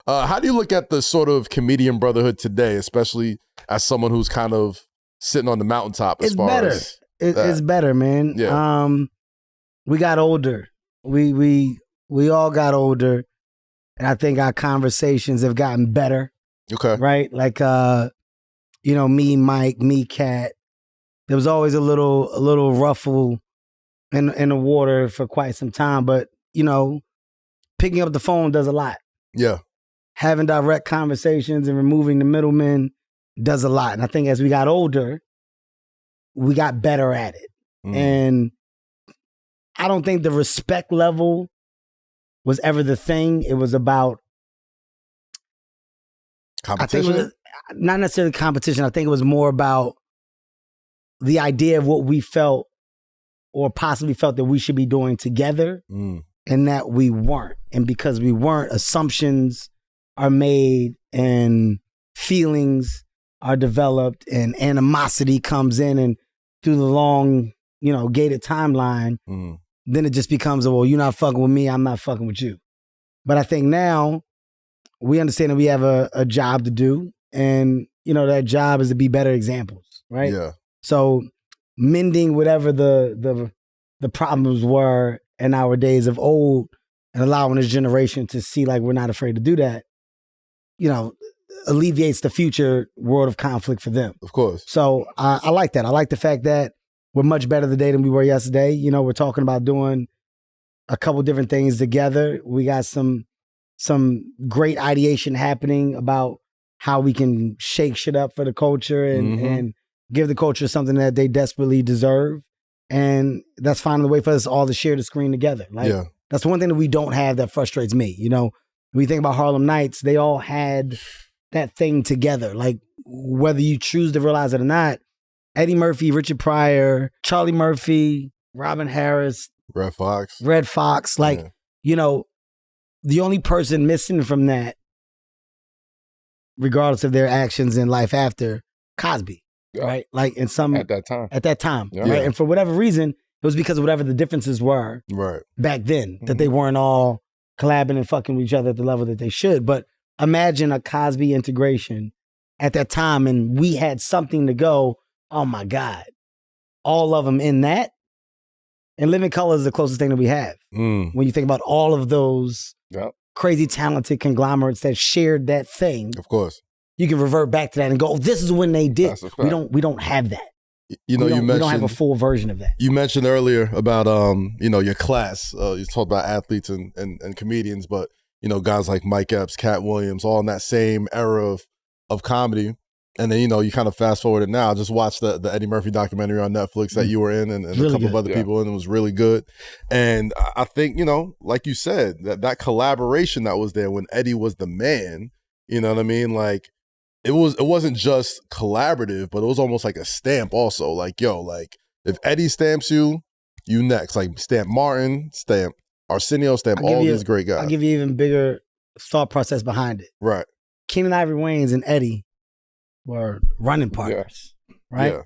How do you look at the sort of comedian brotherhood today, especially as someone who's kind of sitting on the mountaintop as far as It's better, man. Yeah. We got older. We all got older, and I think our conversations have gotten better. Okay. Right? Like me, Mike, me, Katt. There was always a little ruffle in the water for quite some time, but picking up the phone does a lot. Yeah. Having direct conversations and removing the middlemen does a lot. And I think as we got older, we got better at it. And I don't think the respect level was ever the thing. It was about competition. I think it was not necessarily competition. I think it was more about the idea of what we felt or possibly felt that we should be doing together and that we weren't. And because we weren't, assumptions are made and feelings are developed and animosity comes in, and through the long, gated timeline, then it just becomes, well, you're not fucking with me, I'm not fucking with you. But I think now we understand that we have a job to do, and that job is to be better examples, right? Yeah. So mending whatever the problems were in our days of old and allowing this generation to see like we're not afraid to do that, alleviates the future world of conflict for them. Of course. So I like that. I like the fact that we're much better today than we were yesterday. We're talking about doing a couple different things together. We got some great ideation happening about how we can shake shit up for the culture and give the culture something that they desperately deserve. And that's finding the way for us all to share the screen together. Like, that's one thing that we don't have that frustrates me. When you think about Harlem Nights, they all had that thing together. Like, whether you choose to realize it or not, Eddie Murphy, Richard Pryor, Charlie Murphy, Robin Harris, Red Fox. Like, the only person missing from that, regardless of their actions in life after, Cosby. Right? Like at that time. Yeah. Right. And for whatever reason, it was because of whatever the differences were back then, that they weren't all collabing and fucking with each other at the level that they should. But imagine a Cosby integration at that time, and we had something to go, oh my God, all of them in that. And Living Color is the closest thing that we have. When you think about all of those crazy talented conglomerates that shared that thing. Of course. You can revert back to that and go, oh, this is when they did. We don't have that. You mentioned, we don't have a full version of that. You mentioned earlier about your class. You talked about athletes and comedians, but guys like Mike Epps, Katt Williams, all in that same era of comedy. And then you kind of fast forward it now. I just watched the Eddie Murphy documentary on Netflix that you were in, and really a couple of other people, and it was really good. And I think like you said, that collaboration that was there when Eddie was the man. You know what I mean? Like, it wasn't just collaborative, but it was almost like a stamp also. Like, if Eddie stamps you, you next. Like, stamp Martin, stamp Arsenio, stamp all these great guys. I'll give you even bigger thought process behind it. Right. Keenan Ivory Wayans and Eddie were running partners, right? Yeah.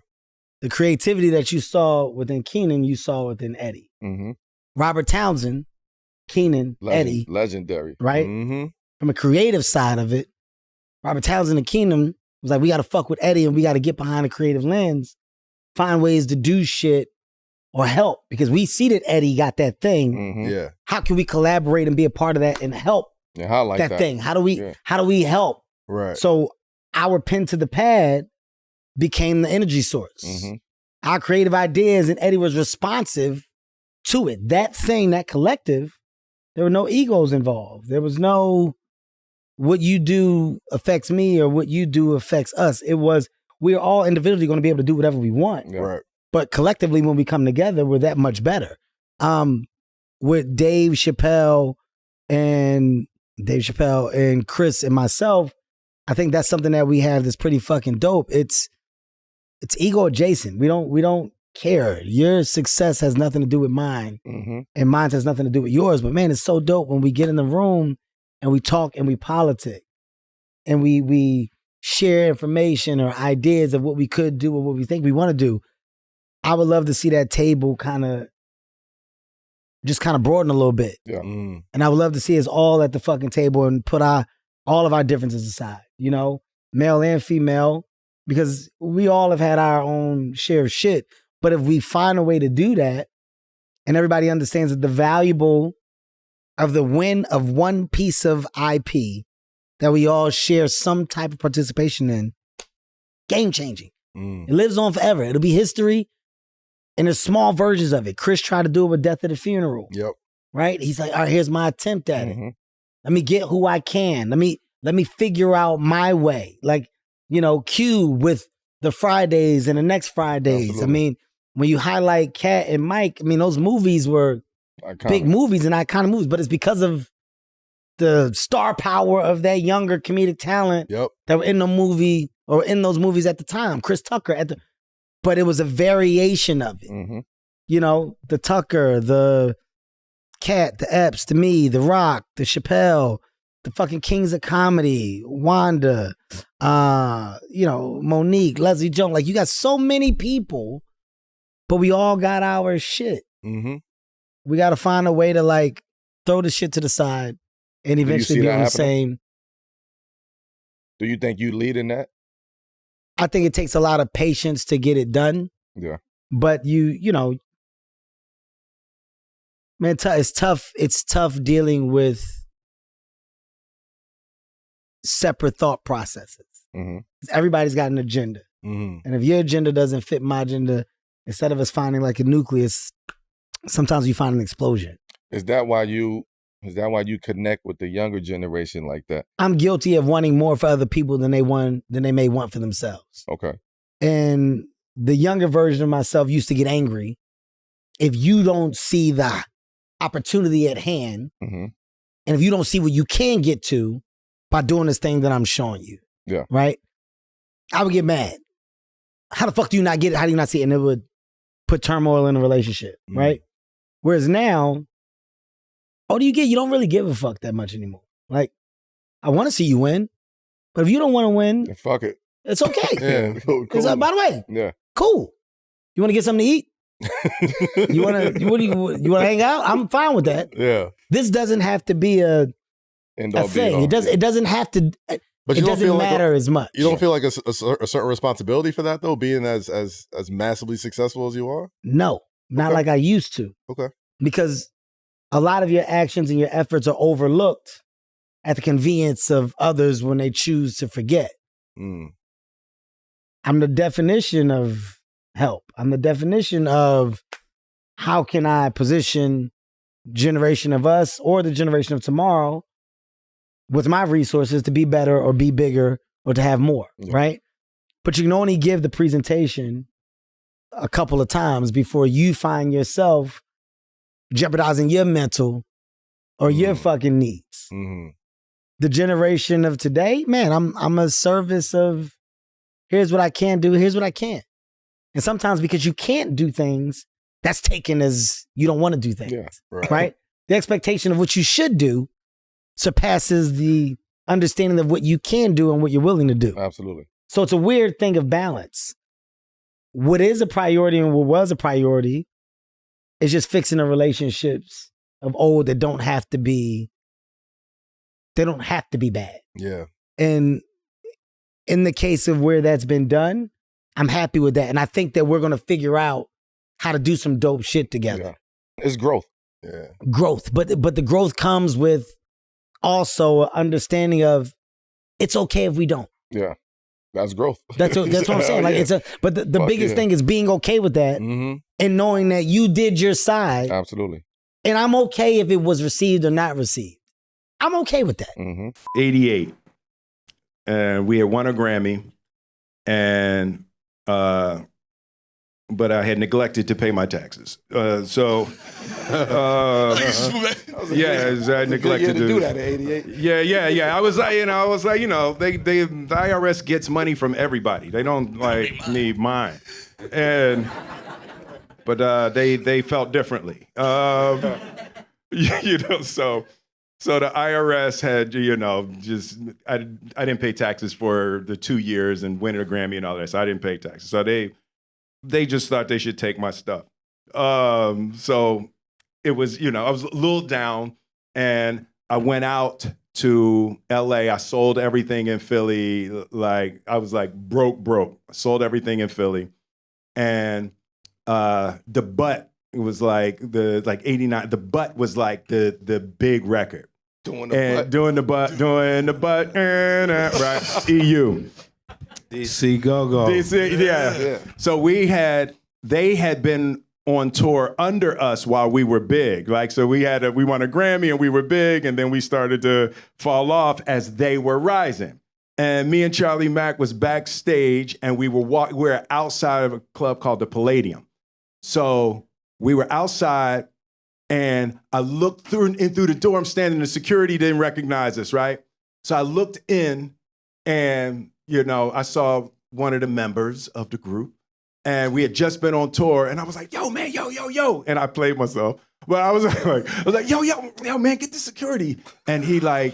The creativity that you saw within Keenan, you saw within Eddie. Robert Townsend, Keenan, Eddie. Legendary. Right? From a creative side of it, Robert Townsend and Keenan was like, we got to fuck with Eddie and we got to get behind a creative lens, find ways to do shit or help, because we see that Eddie got that thing. Yeah. How can we collaborate and be a part of that and help that thing? How do we help? Right. So our pen to the pad became the energy source. Our creative ideas, and Eddie was responsive to it. That thing, that collective, there were no egos involved. There was no what you do affects me or what you do affects us. It was, we're all individually going to be able to do whatever we want. Right. But collectively, when we come together, we're that much better. With Dave Chappelle and Chris and myself, I think that's something that we have that's pretty fucking dope. It's ego adjacent. We don't care. Your success has nothing to do with mine, and mine has nothing to do with yours. But man, it's so dope when we get in the room and we talk and we politic and we share information or ideas of what we could do or what we think we want to do. I would love to see that table kind of broaden a little bit. Yeah. And I would love to see us all at the fucking table and put our all of our differences aside, you know, male and female, because we all have had our own share of shit. But if we find a way to do that, and everybody understands that the valuable of the win of one piece of IP that we all share some type of participation in, game changing. It lives on forever. It'll be history, and there's small versions of it. Chris tried to do it with Death at the Funeral. Yep. Right? He's like, all right, here's my attempt at it. Let me get who I can. Let me figure out my way. Like, you know, Q with the Fridays and the next Fridays. Absolutely. I mean, when you highlight Katt and Mike, I mean, those movies were big movies and iconic movies, but it's because of the star power of that younger comedic talent that were in the movie or in those movies at the time. Chris Tucker but it was a variation of it. You know, the Tucker, the Katt, the Epps, the me, the Rock, the Chappelle, the fucking Kings of Comedy, Wanda, you know, Monique, Leslie Jones. Like, you got so many people, but we all got our shit. We got to find a way to, like, throw the shit to the side and eventually be on the same. Do you think you lead in that? I think it takes a lot of patience to get it done. Yeah. But you know, man, it's tough. It's tough dealing with separate thought processes. Everybody's got an agenda. And if your agenda doesn't fit my agenda, instead of us finding like a nucleus, sometimes you find an explosion. Is that why you connect with the younger generation like that? I'm guilty of wanting more for other people than they may want for themselves. Okay. And the younger version of myself used to get angry if you don't see the opportunity at hand, and if you don't see what you can get to by doing this thing that I'm showing you. Yeah. Right? I would get mad. How the fuck do you not get it? How do you not see it? And it would put turmoil in a relationship, right? Whereas now, oh, do you get? You don't really give a fuck that much anymore. Like, I want to see you win, but if you don't want to win, then fuck it. It's okay. Yeah, cool. By the way, yeah, cool. You want to get something to eat? you want to hang out? I'm fine with that. Yeah. This doesn't have to be a thing. It doesn't have to. But it doesn't matter as much. You don't feel like a certain responsibility for that though, being as massively successful as you are? No, not like I used to. Okay. Because a lot of your actions and your efforts are overlooked at the convenience of others when they choose to forget. I'm the definition of help. I'm the definition of how can I position generation of us or the generation of tomorrow with my resources to be better or be bigger or to have more, right? But you can only give the presentation a couple of times before you find yourself jeopardizing your mental or your fucking needs. The generation of today, man, I'm a service of here's what I can do, here's what I can't. And sometimes because you can't do things, that's taken as you don't want to do things, right? The expectation of what you should do surpasses the understanding of what you can do and what you're willing to do. Absolutely. So it's a weird thing of balance. What is a priority and what was a priority is just fixing the relationships of old that don't have to be bad. Yeah. And in the case of where that's been done, I'm happy with that. And I think that we're going to figure out how to do some dope shit together. Yeah. It's growth. Yeah. Growth. But the growth comes with also an understanding of it's okay if we don't. Yeah. That's growth. That's what I'm saying. Like but the biggest thing is being okay with that and knowing that you did your side. Absolutely. And I'm okay if it was received or not received. I'm okay with that. 88. And we had won a Grammy, and but I had neglected to pay my taxes. I neglected to do that at 88. Yeah. I was like, the IRS gets money from everybody. They don't need mine, but they felt differently. So the IRS had, I didn't pay taxes for the 2 years and winning a Grammy and all that. So I didn't pay taxes. So they just thought they should take my stuff. So it was, I was a little down, and I went out to LA. I sold everything in Philly. Like I was like broke. I sold everything in Philly. And The Butt was like 89. The Butt was like the big record. Doing the butt, right? EU. DC Go-Go. DC, yeah. So they had been on tour under us while we were big. Like, so we won a Grammy and we were big, and then we started to fall off as they were rising. And me and Charlie Mack was backstage, and we were outside of a club called the Palladium. So we were outside, and I looked through the door. I'm standing, the security didn't recognize us, right? So I looked in, and I saw one of the members of the group, and we had just been on tour, and I was like, yo, man, yo. And I played myself. But I was like, yo, man, get the security. And he like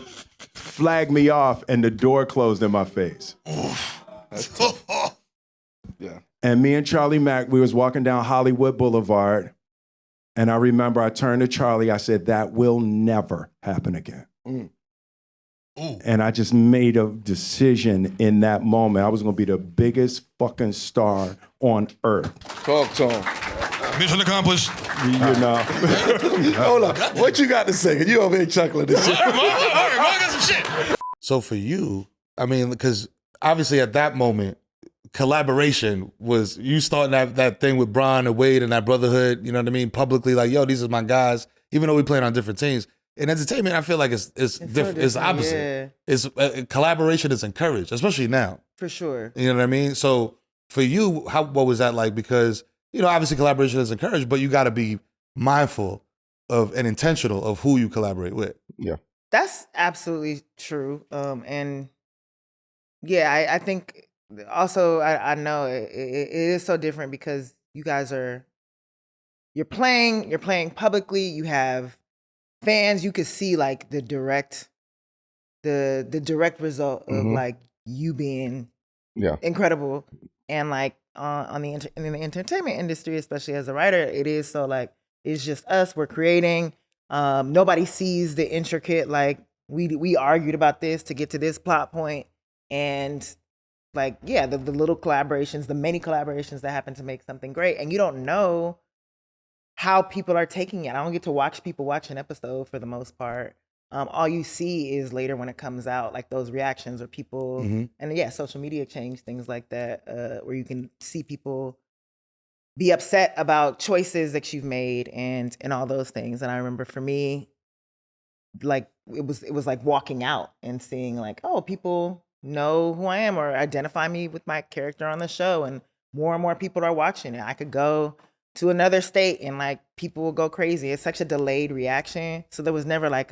flagged me off, and the door closed in my face. Yeah. And me and Charlie Mack, we was walking down Hollywood Boulevard, and I remember I turned to Charlie, I said, that will never happen again. And I just made a decision in that moment. I was gonna be the biggest fucking star on earth. Talk to him. Mission accomplished. Hold up. What you got to say? You over here chuckling this shit. All right, I got some shit. So for you, I mean, because obviously at that moment, collaboration was you starting that thing with Bron and Wade and that brotherhood, you know what I mean? Publicly, like, yo, these are my guys, even though we playing on different teams. In entertainment, I feel like it's different. It's opposite. Yeah. It's collaboration is encouraged, especially now. For sure. You know what I mean? So for you, what was that like? Because, obviously collaboration is encouraged, but you got to be mindful of and intentional of who you collaborate with. Yeah. That's absolutely true. And yeah, I think also I know it is so different because you guys you're playing publicly, you have fans, you could see like the direct result of like you being incredible. And like in the entertainment industry, especially as a writer, it is so like it's just us, we're creating. Nobody sees the intricate, like we argued about this to get to this plot point, and like the little collaborations, the many collaborations that happen to make something great, and you don't know how people are taking it. I don't get to watch people watch an episode for the most part. All you see is later when it comes out, like those reactions or people, and social media changed things like that, where you can see people be upset about choices that you've made and all those things. And I remember for me, like it was like walking out and seeing like, oh, people know who I am or identify me with my character on the show, and more people are watching it. I could go to another state and like people will go crazy. It's such a delayed reaction. So there was never like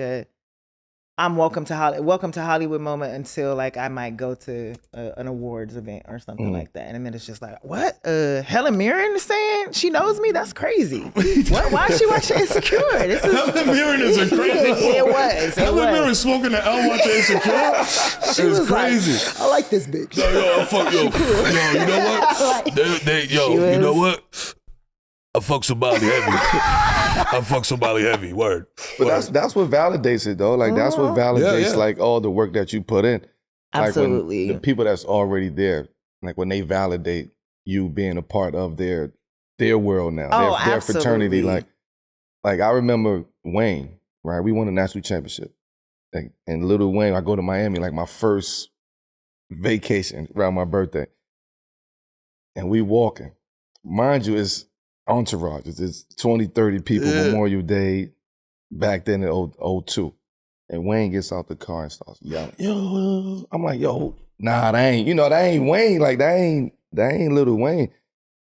I'm welcome to Hollywood moment until like I might go to an awards event or something like that. And then it's just like, what? Helen Mirren is saying she knows me? That's crazy. What? Why is she watching Insecure? Helen Mirren is a crazy It was. Helen Mirren smoking the L watching Insecure? She was crazy. Like, I like this bitch. Yo, fuck yo. Yo, you know what? You know what? I fuck somebody heavy. Word. But that's what validates it though. Like that's what validates like all the work that you put in. Absolutely. Like when the people that's already there, like when they validate you being a part of their world now, their fraternity. Like I remember Wayne, right? We won a national championship. Like, and Lil Wayne, I go to Miami, like my first vacation around my birthday. And we walking. Mind you, it's entourage. It's 20, 30 people, Memorial Day, back then in 02. And Wayne gets out the car and starts yelling, yo. I'm like, yo, nah, that ain't Wayne. Like, that ain't Lil Wayne.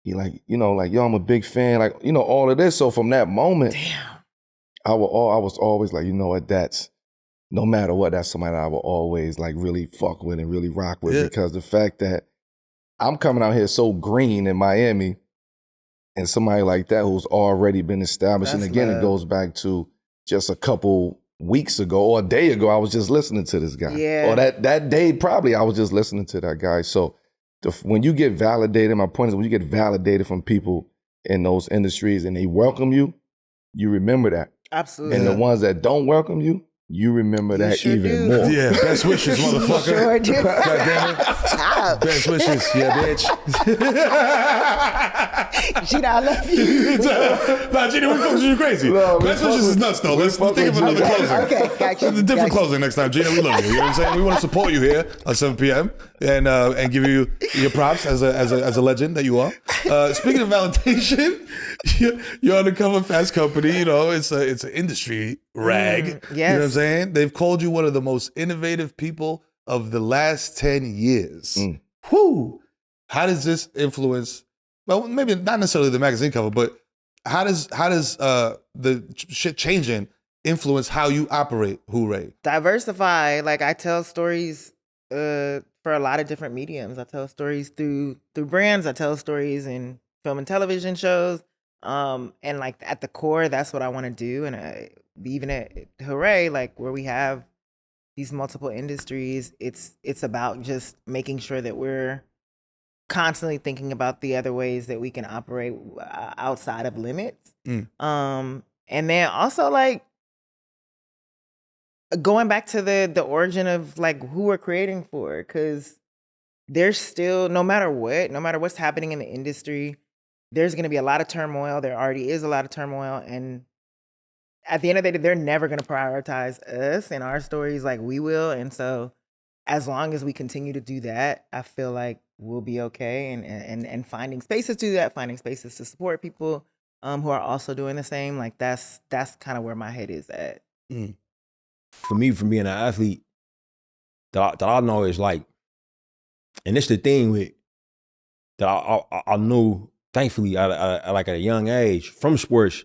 He like, like, yo, I'm a big fan. Like, all of this. So from that moment, I was always like, you know what, that's, no matter what, that's somebody I will always like really fuck with and really rock with because the fact that I'm coming out here so green in Miami, and somebody like that who's already been established. That's and again, it goes back to just a couple weeks ago or a day ago, I was just listening to this guy. Yeah. Or that day, probably, I was just listening to that guy. So when you get validated, my point is when you get validated from people in those industries and they welcome you, you remember that. Absolutely. And the ones that don't welcome you, you remember that even more. Yeah, best wishes, motherfucker. Sure do. God damn it. Stop. Best wishes, yeah, bitch. Gina, I love you. Nah, Gina, we fucking you crazy. No, best wishes is nuts, though. Let's think of another closing. Okay, gotcha. Different closing next time, Gina. We love you. You know what I'm saying? We want to support you here at 7 p.m. and give you your props as a legend that you are. Speaking of validation, you're on the cover of Fast Company. You know, it's an industry rag. Yes. You know what I'm saying? They've called you one of the most innovative people of the last 10 years. Whew. How does this influence? Well, maybe not necessarily the magazine cover, but how does the shit changing influence how you operate Howery? Diversify. Like, I tell stories for a lot of different mediums. I tell stories through brands. I tell stories in film and television shows. And like at the core, that's what I want to do. And even at Howery, like where we have these multiple industries, it's about just making sure that we're constantly thinking about the other ways that we can operate outside of limits. And then also like going back to the origin of like who we're creating for, because there's still, no matter what's happening in the industry, there's going to be a lot of turmoil. There already is a lot of turmoil. And at the end of the day, they're never going to prioritize us and our stories like we will. And so as long as we continue to do that, I feel like we'll be okay. And finding spaces to do that, finding spaces to support people who are also doing the same. Like that's kind of where my head is at. For me, from being an athlete, that I know is like, and it's the thing with that I knew, thankfully, at like at a young age from sports,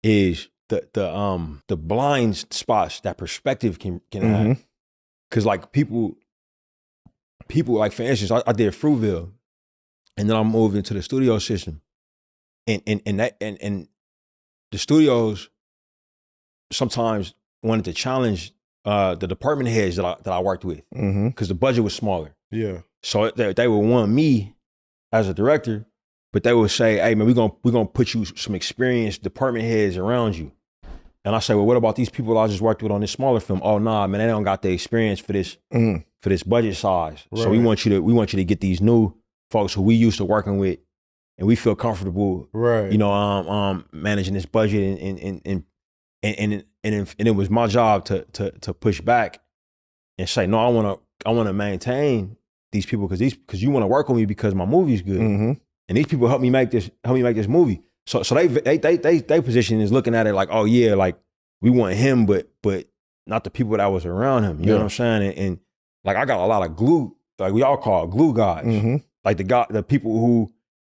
is the blind spots that perspective can have. Because like people like, for instance, I did Fruitville, and then I moved into the studio system, and the studios sometimes wanted to challenge the department heads that I worked with, because the budget was smaller. Yeah. So they would want me as a director, but they would say, "Hey man, we're gonna put you some experienced department heads around you." And I say, "Well, what about these people I just worked with on this smaller film?" "Oh nah, man, they don't got the experience for this budget size. Right. So we want you to get these new folks who we used to working with, and we feel comfortable, right? You know, managing this budget and it was my job to push back and say, no, I want to maintain these people because you want to work with me because my movie's good, and these people help me make this movie. So they position is looking at it like, oh yeah, like we want him, but not the people that was around him. You know what I'm saying? And like I got a lot of glue, like we all call it glue guys, like the people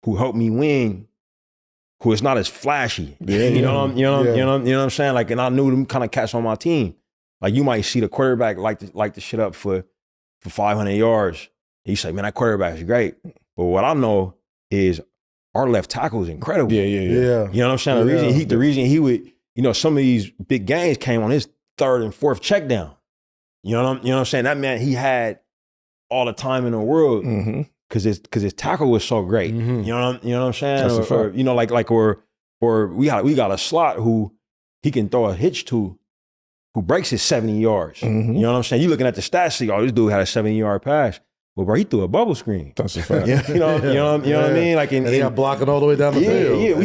who helped me win. Who is not as flashy, you know what I'm saying? Like, and I knew them kind of cats on my team. Like, you might see the quarterback light the shit up for 500 yards. And you say, man, that quarterback is great. But what I know is our left tackle is incredible. Yeah. You know what I'm saying? The reason he would, you know, some of these big games came on his third and fourth check down. You know what I'm saying? That man, he had all the time in the world. Cause his tackle was so great. You know what I'm saying? Or you know, or we got a slot who he can throw a hitch to, who breaks his 70 yards. You know what I'm saying? You looking at the stats, see, oh, this dude had a 70-yard pass. Well, bro, he threw a bubble screen. That's a fact. You know what I mean? Like, and he got blocking all the way down the field.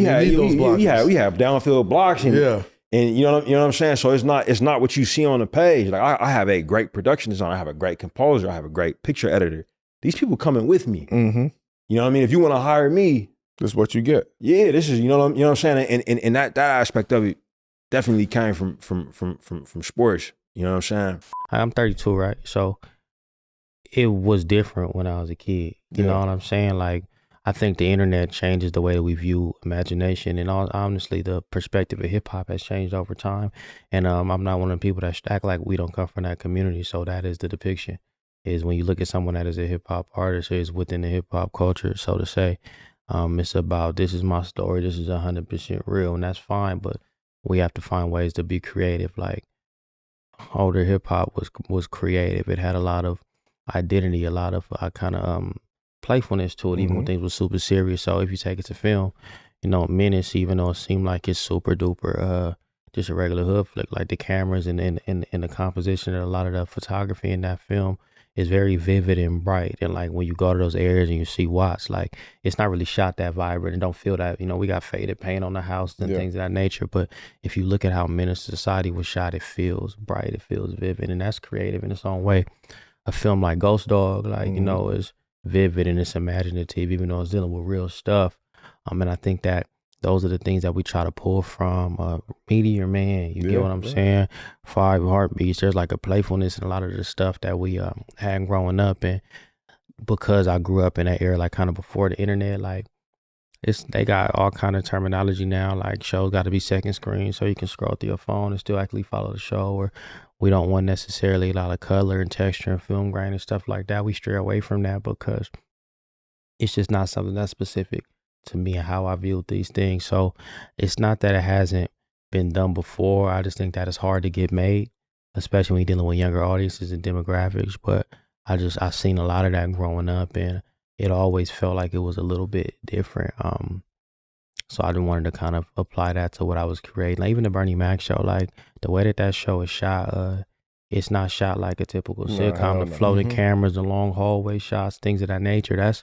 Yeah, we have downfield blocks. And you know what I'm saying? So it's not what you see on the page. Like I have a great production designer, I have a great composer, I have a great picture editor. These people coming with me. You know what I mean? If you want to hire me, this is what you get. Yeah, this is you know what I'm saying. And that aspect of it definitely came from sports. You know what I'm saying? I'm 32, right? So it was different when I was a kid. You know what I'm saying? Like I think the internet changes the way that we view imagination, and honestly, the perspective of hip hop has changed over time. And I'm not one of the people that act like we don't come from that community. So that is the depiction. Is when you look at someone that is a hip hop artist, is within the hip hop culture, so to say. It's about, this is my story, this is 100% real, and that's fine, but we have to find ways to be creative. Like older hip hop was creative. It had a lot of identity, a lot of kind of playfulness to it, even when things were super serious. So if you take it to film, you know, Menace, even though it seemed like it's super duper just a regular hood flick. Like the cameras and the composition and a lot of the photography in that film is very vivid and bright. And like when you go to those areas and you see Watts, like it's not really shot that vibrant and don't feel that, we got faded paint on the house and things of that nature. But if you look at how Menace to Society was shot, it feels bright, it feels vivid, and that's creative in its own way. A film like Ghost Dog, like, is vivid and it's imaginative, even though it's dealing with real stuff. And I think that those are the things that we try to pull from Meteor Man. You get what I'm saying? 5 Heartbeats. There's like a playfulness in a lot of the stuff that we had growing up. And because I grew up in that era, like kind of before the internet, like they got all kind of terminology now. Like shows got to be second screen so you can scroll through your phone and still actually follow the show. Or we don't want necessarily a lot of color and texture and film grain and stuff like that. We stray away from that because it's just not something that's specific to me and how I view these things. So it's not that it hasn't been done before. I just think that it's hard to get made, especially when you're dealing with younger audiences and demographics. But I've seen a lot of that growing up, and it always felt like it was a little bit different. So I just wanted to kind of apply that to what I was creating. Like even the Bernie Mac show, like the way that show is shot, it's not shot like a typical sitcom. The floating cameras, the long hallway shots, things of that nature. That's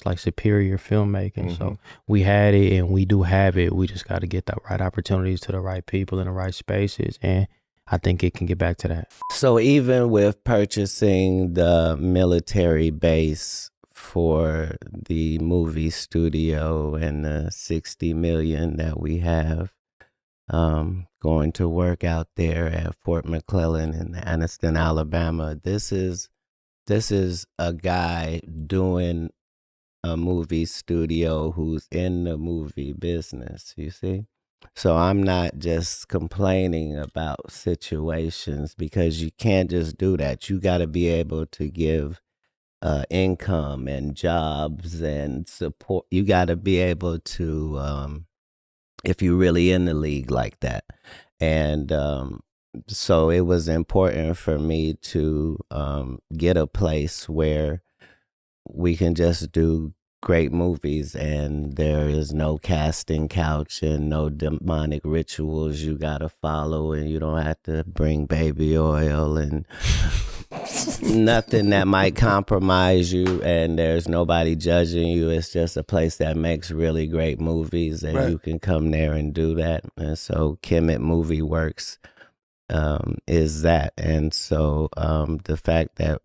like superior filmmaking. So we had it and we do have it. We just got to get the right opportunities to the right people in the right spaces. And I think it can get back to that. So even with purchasing the military base for the movie studio and the $60 million that we have, going to work out there at Fort McClellan in Anniston, Alabama. This is a guy doing a movie studio who's in the movie business, you see? So I'm not just complaining about situations, because you can't just do that. You got to be able to give income and jobs and support. You got to be able to, if you're really in the league like that. And so it was important for me to get a place where we can just do great movies and there is no casting couch and no demonic rituals you gotta follow, and you don't have to bring baby oil and nothing that might compromise you, and there's nobody judging you. It's just a place that makes really great movies, and you can come there and do that. And so Kemet Movie Works is that. And so the fact that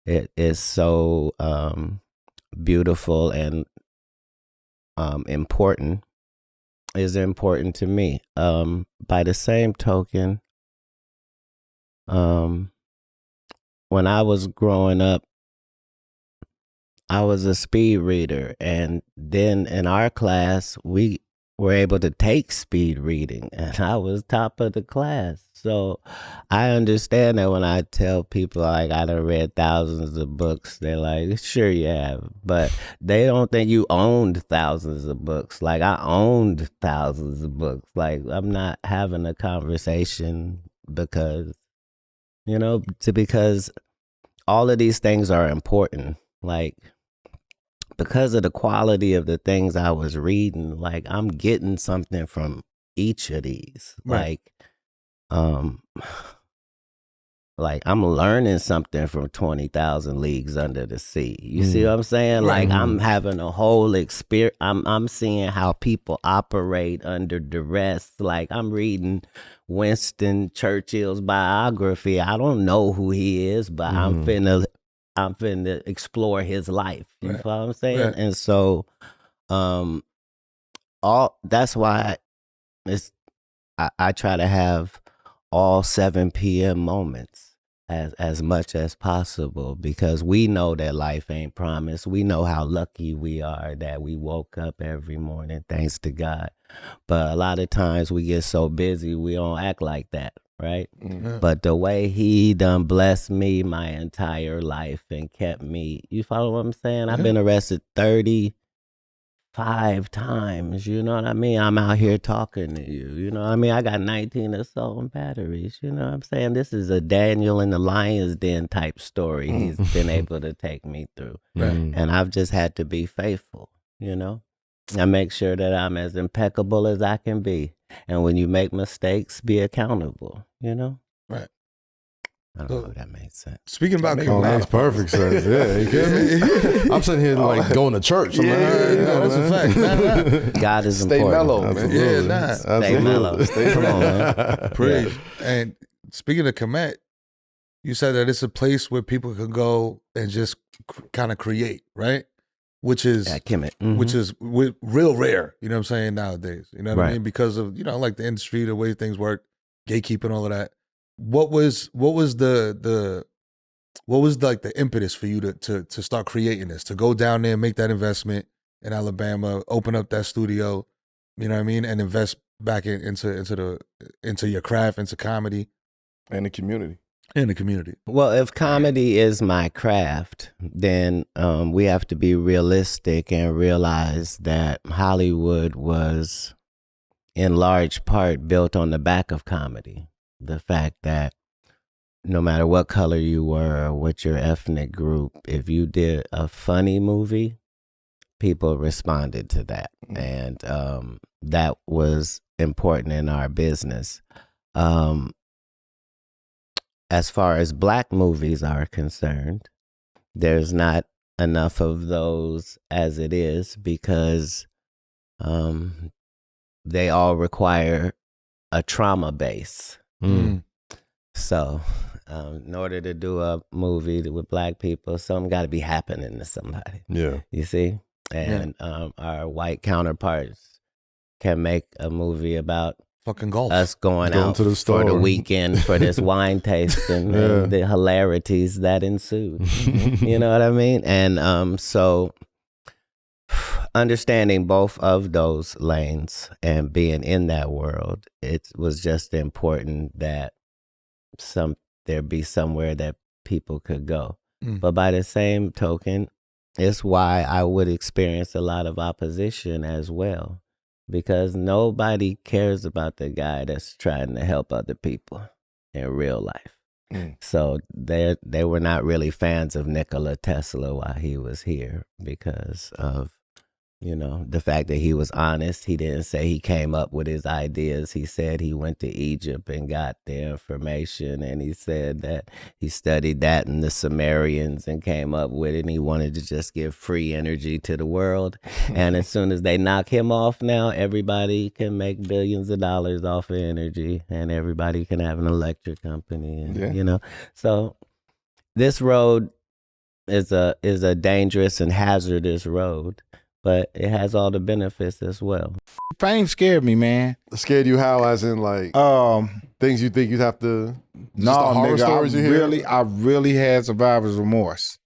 it is so beautiful and important is important to me. By the same token, when I was growing up, I was a speed reader, and then in our class, we were able to take speed reading, and I was top of the class. So I understand that when I tell people like I done read thousands of books, they're like, sure you have, but they don't think you owned thousands of books. Like I owned thousands of books. Like I'm not having a conversation because, because all of these things are important. Like, because of the quality of the things I was reading, like I'm getting something from each of these. Right. Like I'm learning something from 20,000 Leagues Under the Sea. You see what I'm saying? Like I'm having a whole experience. I'm seeing how people operate under duress. Like I'm reading Winston Churchill's biography. I don't know who he is, but I'm finna explore his life. You know what I'm saying? Right. And so that's why I try to have all 7 p.m. moments as much as possible, because we know that life ain't promised. We know how lucky we are that we woke up every morning, thanks to God. But a lot of times we get so busy, we don't act like that, right? Mm-hmm. But the way he done blessed me my entire life and kept me, you follow what I'm saying? I've been arrested 35 times, you know what I mean? I'm out here talking to you, you know what I mean? I got 19 assault and batteries, you know what I'm saying? This is a Daniel in the Lion's Den type story he's been able to take me through. And I've just had to be faithful, I make sure that I'm as impeccable as I can be. And when you make mistakes, be accountable, you know? Right. I don't know if that makes sense. Speaking about makes perfect sense. Yeah, you kidding me? I'm sitting here like going to church. I'm like, that's a fact. God is Stay important. mellow, man. Yeah, nah. Stay mellow. Come on, man. Preach. And speaking of Kemet, you said that it's a place where people can go and just kind of create, right? Which is which is real rare. You know what I'm saying nowadays. You know what I mean? Because of like the industry, the way things work, gatekeeping, all of that. What was the impetus for you to start creating this, to go down there and make that investment in Alabama, open up that studio, you know what I mean, and invest back into your craft, into comedy and the community. Well, if comedy is my craft, then we have to be realistic and realize that Hollywood was in large part built on the back of comedy. The fact that no matter what color you were or what your ethnic group, if you did a funny movie, people responded to that. And that was important in our business. As far as Black movies are concerned, there's not enough of those as it is because they all require a trauma base. So in order to do a movie with Black people, something got to be happening to somebody. Yeah. You see? And our white counterparts can make a movie about fucking golf. Us going out to the store for the weekend for this wine tasting and the hilarities that ensued. You know what I mean? And so understanding both of those lanes and being in that world, it was just important that there be somewhere that people could go. But by the same token, it's why I would experience a lot of opposition as well, because nobody cares about the guy that's trying to help other people in real life. So they were not really fans of Nikola Tesla while he was here because of the fact that he was honest. He didn't say he came up with his ideas. He said he went to Egypt and got the information, and he said that he studied that in the Sumerians and came up with it, and he wanted to just give free energy to the world. And as soon as they knock him off now, everybody can make billions of dollars off of energy, and everybody can have an electric company. And, so this road is a dangerous and hazardous road, but it has all the benefits as well. Fame scared me, man. Scared you how? As in like things you think you'd have to? No, horror nigga, stories I really had survivor's remorse.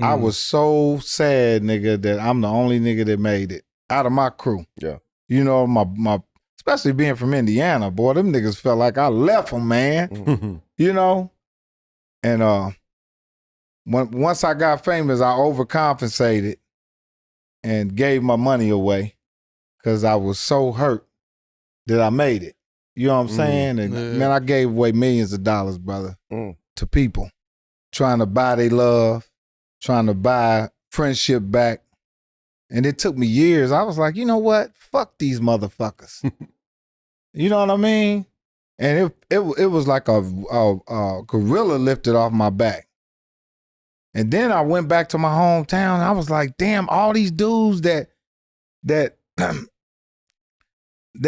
I was so sad, nigga, that I'm the only nigga that made it out of my crew. Yeah, my especially being from Indiana, boy, them niggas felt like I left them, man. And once I got famous, I overcompensated and gave my money away because I was so hurt that I made it. You know what I'm saying? And man, I gave away millions of dollars, brother, to people trying to buy their love, trying to buy friendship back. And it took me years. I was like, you know what? Fuck these motherfuckers. You know what I mean? And it was like a gorilla lifted off my back. And then I went back to my hometown and I was like, damn, all these dudes that they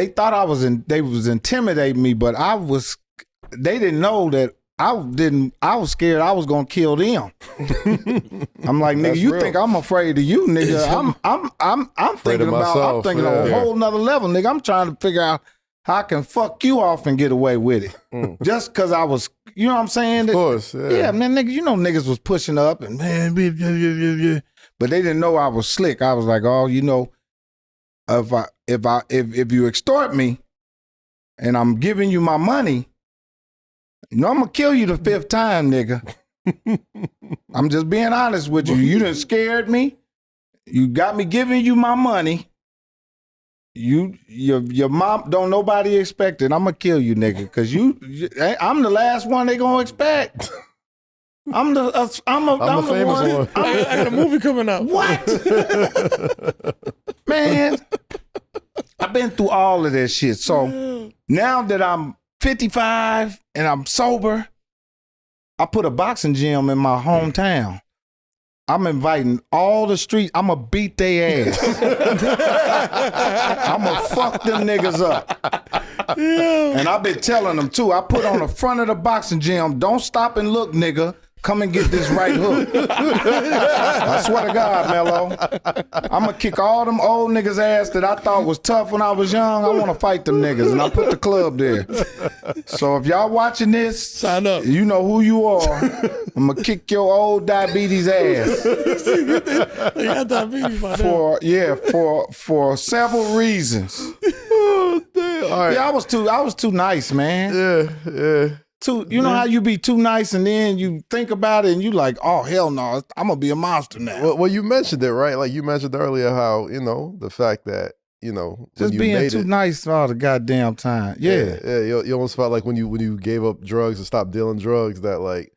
thought they was intimidating me, but they didn't know that I was scared I was gonna kill them. I'm like, nigga, That's you real. think I'm afraid of you, nigga. I'm thinking myself, on a whole nother level, nigga. I'm trying to figure out how I can fuck you off and get away with it. Just cause I was, you know what I'm saying? Of course, Yeah, man, nigga, niggas was pushing up and man, but they didn't know I was slick. I was like, oh, if you extort me and I'm giving you my money, I'm gonna kill you the 5th time, nigga. I'm just being honest with you. You done scared me. You got me giving you my money. Your mom don't nobody expect it. I'm gonna kill you, nigga, because I'm the last one they gonna expect. I'm the famous one. I got a movie coming out. What? Man, I've been through all of that shit. So now that I'm 55 and I'm sober, I put a boxing gym in my hometown. I'm inviting all the street. I'm going to beat their ass. I'm going to fuck them niggas up. Yeah. And I've been telling them, too. I put on the front of the boxing gym, don't stop and look, nigga. Come and get this right hook. I swear to God, Mello. I'm going to kick all them old niggas' ass that I thought was tough when I was young. I want to fight them niggas. And I put the club there. So if y'all watching this, sign up. You know who you are. I'm going to kick your old diabetes ass. You got diabetes by for several reasons. Oh, damn. All right. Yeah, I was too nice, man. Yeah. You know how you be too nice and then you think about it and you like, oh, hell no, I'm going to be a monster now. Well, you mentioned it, right? Like you mentioned earlier how, the fact that, just being too nice all the goddamn time. Yeah. You almost felt like when you gave up drugs and stopped dealing drugs that like,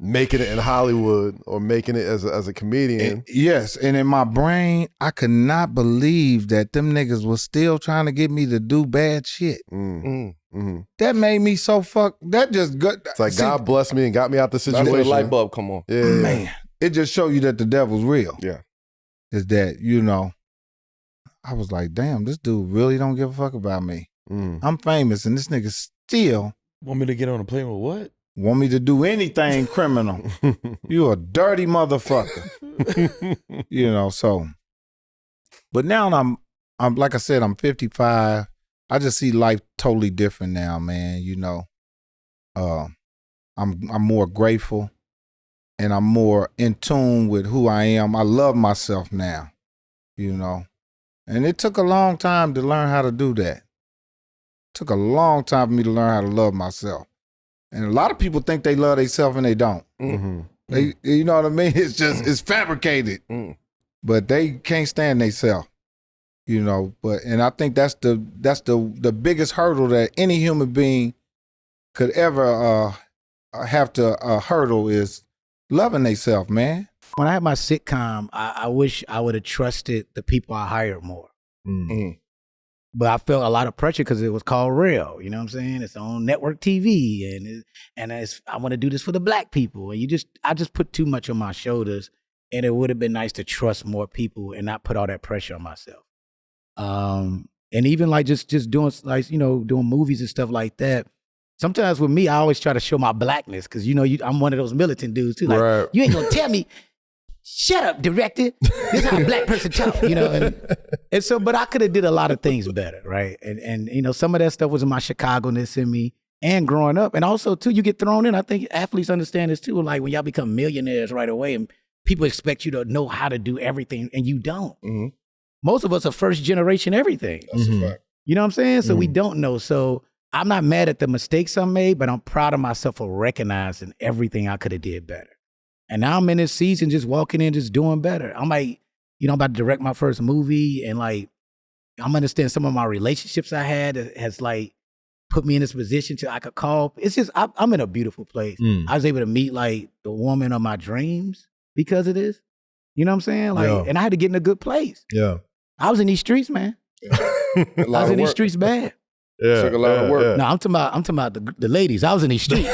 making it in Hollywood or making it as a comedian. Yes, and in my brain, I could not believe that them niggas was still trying to get me to do bad shit. Mm-hmm. That made me so that just good. It's like God blessed me and got me out the situation. That's when the light bulb come on. Yeah, man. It just showed you that the devil's real. Yeah. Is that, I was like, damn, this dude really don't give a fuck about me. I'm famous and this nigga still want me to get on a plane with what? Want me to do anything criminal. You a dirty motherfucker. So. But now I'm like I said, I'm 55. I just see life totally different now, man. I'm more grateful and I'm more in tune with who I am. I love myself now, And it took a long time to learn how to do that. It took a long time for me to learn how to love myself. And a lot of people think they love themselves and they don't. Mm-hmm. You know what I mean? It's fabricated. But they can't stand themselves. And I think that's the biggest hurdle that any human being could ever have to hurdle is loving themselves, man. When I had my sitcom, I wish I would have trusted the people I hired more. Mm-hmm. But I felt a lot of pressure because it was called Real. You know what I'm saying? It's on network TV, and I want to do this for the black people. And I just put too much on my shoulders, and it would have been nice to trust more people and not put all that pressure on myself. And even like just doing like doing movies and stuff like that. Sometimes with me, I always try to show my blackness because I'm one of those militant dudes too. Like right. You ain't gonna tell me. Shut up, director. This is how a black person talk, And so, but I could have did a lot of things better, right? And some of that stuff was in my Chicago-ness in me and growing up. And also, too, you get thrown in. I think athletes understand this, too. Like, when y'all become millionaires right away and people expect you to know how to do everything, and you don't. Mm-hmm. Most of us are first-generation everything. That's a fact. You know what I'm saying? So we don't know. So I'm not mad at the mistakes I made, but I'm proud of myself for recognizing everything I could have did better. And now I'm in this season just walking in, just doing better. I'm like, I'm about to direct my first movie and like, I'm understanding some of my relationships I had has like put me in this position I could call. It's just, I'm in a beautiful place. I was able to meet like the woman of my dreams because of this. You know what I'm saying? Like, and I had to get in a good place. Yeah. I was in these streets, man. I was in these streets bad. Yeah, took a lot of work. Yeah. No, I'm talking about the ladies. I was in these streets.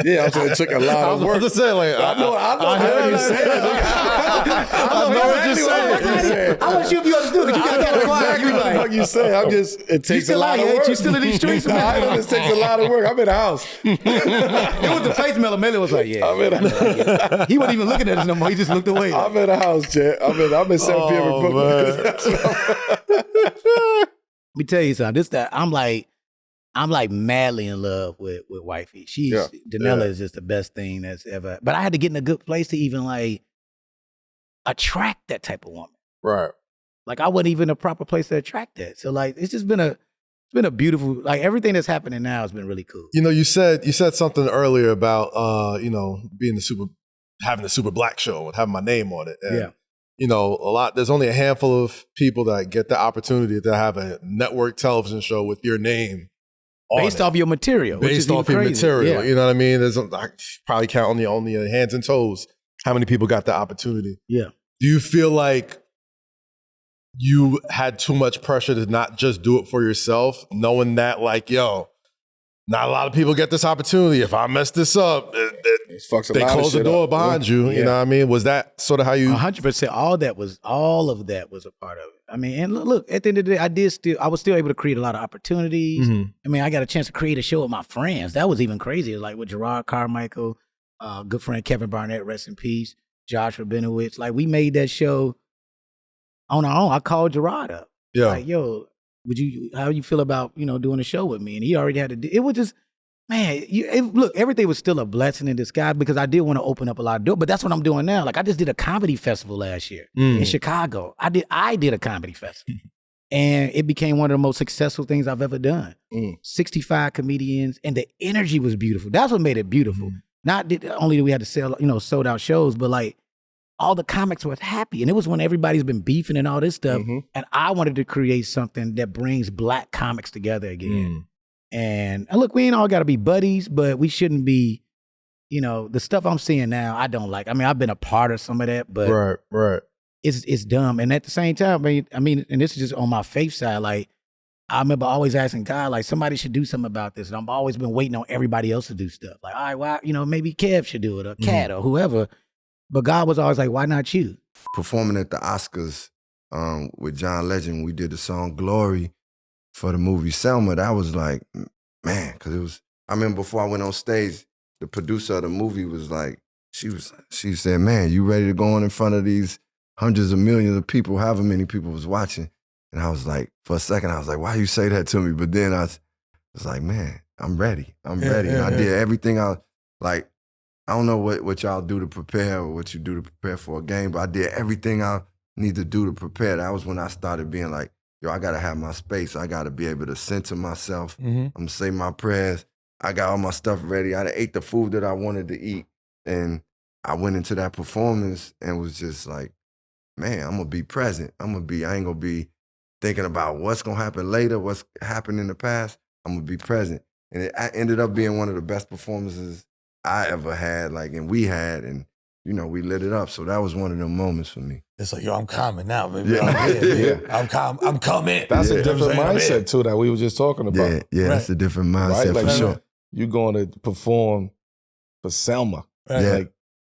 Yeah, I'm saying it took a lot of work. I was saying, like, I know what you're saying. I know what you're saying. I want you to be understood because you got kind of quiet. You like, what you say? I'm just. It takes a lot of work. You still in these streets, man? I know this takes a lot of work. I'm in the house. It was the face Mello. Mello was like, yeah. I'm in the house. He wasn't even looking at us no more. He just looked away. I'm in the house, Jet. I'm in St. Pierre, Brooklyn. Let me tell you something. I'm like madly in love with wifey. Danella is just the best thing that's ever. But I had to get in a good place to even like attract that type of woman. Right. Like I wasn't even a proper place to attract that. So like it's just been a beautiful, like everything that's happening now has been really cool. You said something earlier about being having the Super Black show and having my name on it. And, there's only a handful of people that get the opportunity to have a network television show with your name based off your material. Based off your material. Yeah. You know what I mean? I probably count on the hands and toes how many people got the opportunity. Yeah. Do you feel like you had too much pressure to not just do it for yourself, knowing that like, yo, not a lot of people get this opportunity. If I mess this up, they close the door behind you. You know what I mean? Was that sort of how you? 100%. All of that was a part of it. I mean, and look, at the end of the day, I was still able to create a lot of opportunities. Mm-hmm. I mean, I got a chance to create a show with my friends. That was even crazier. Like with Gerard Carmichael, good friend Kevin Barnett, rest in peace. Josh Rabinowitz. Like we made that show on our own. I called Gerard up. Yeah. Like, yo, how you feel about, doing a show with me? And he already had to do, it was just, man, look, everything was still a blessing in disguise because I did want to open up a lot of doors, but that's what I'm doing now. Like I just did a comedy festival last year in Chicago. I did a comedy festival and it became one of the most successful things I've ever done. 65 comedians and the energy was beautiful. That's what made it beautiful. Not only did we have to sell, sold out shows, but like all the comics were happy. And it was when everybody's been beefing and all this stuff. And I wanted to create something that brings Black comics together again. And look, we ain't all got to be buddies, but we shouldn't be, the stuff I'm seeing now, I don't like. I mean, I've been a part of some of that, but right. It's dumb. And at the same time, I mean, and this is just on my faith side, like, I remember always asking God, like, somebody should do something about this. And I've always been waiting on everybody else to do stuff. Like, all right, well, maybe Kev should do it, or Kat, or whoever. But God was always like, why not you? Performing at the Oscars with John Legend, we did the song Glory for the movie Selma. That was like, man, because I remember before I went on stage, the producer of the movie was like, she said, man, you ready to go on in front of these hundreds of millions of people, however many people was watching? And I was like, for a second, I was like, why you say that to me? But then I was like, man, I'm ready. I'm ready. And I did everything I don't know what y'all do to prepare or what you do to prepare for a game, but I did everything I need to do to prepare. That was when I started being like, yo, I gotta have my space. I gotta be able to center myself. I'm gonna say my prayers. I got all my stuff ready. I ate the food that I wanted to eat. And I went into that performance and was just like, man, I'm gonna be present. I ain't gonna be thinking about what's gonna happen later, what's happened in the past. I'm gonna be present. And it ended up being one of the best performances I ever had, and we had, and we lit it up. So that was one of them moments for me. It's like, yo, I'm coming now, baby. Yeah. I'm coming. That's a different mindset too that we were just talking about. Yeah, that's a different mindset for sure. You're going to perform for Selma, and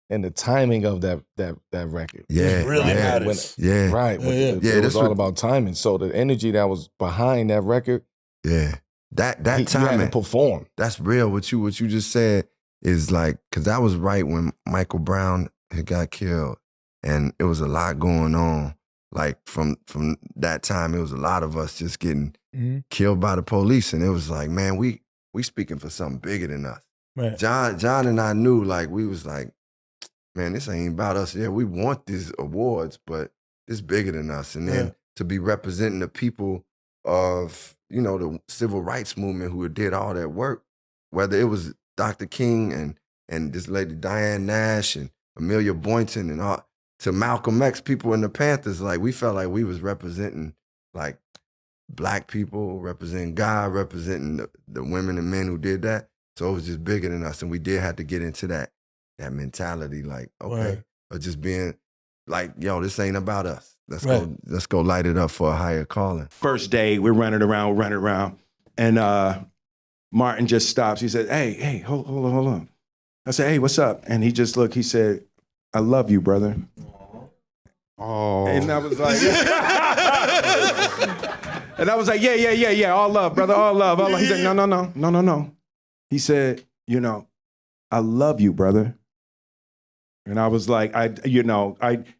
the timing of that record. Yeah, really matters. Right. It was all about timing. So the energy that was behind that record. Yeah, that timing. You had to perform. That's real. What you just said is like, because that was right when Michael Brown had got killed, and it was a lot going on. Like from that time, it was a lot of us just getting killed by the police, and it was like, man, we speaking for something bigger than us. Right. John and I knew, we was like, man, this ain't about us. Yeah, we want these awards, but it's bigger than us. And then to be representing the people of the civil rights movement who did all that work, whether it was Dr. King and this lady Diane Nash and Amelia Boynton and all, to Malcolm X, people in the Panthers, we felt like we was representing Black people, representing God, representing the women and men who did that. So it was just bigger than us, and we did have to get into that mentality, or just being like, yo, this ain't about us. Let's go light it up for a higher calling. First day, we're running around, and Martin just stops. He said, hey, hold on. I said, hey, what's up? And he just looked, he said, I love you, brother. Oh. And I was like, yeah, all love, brother, all love. He said, no. He said, I love you, brother. And I was like, I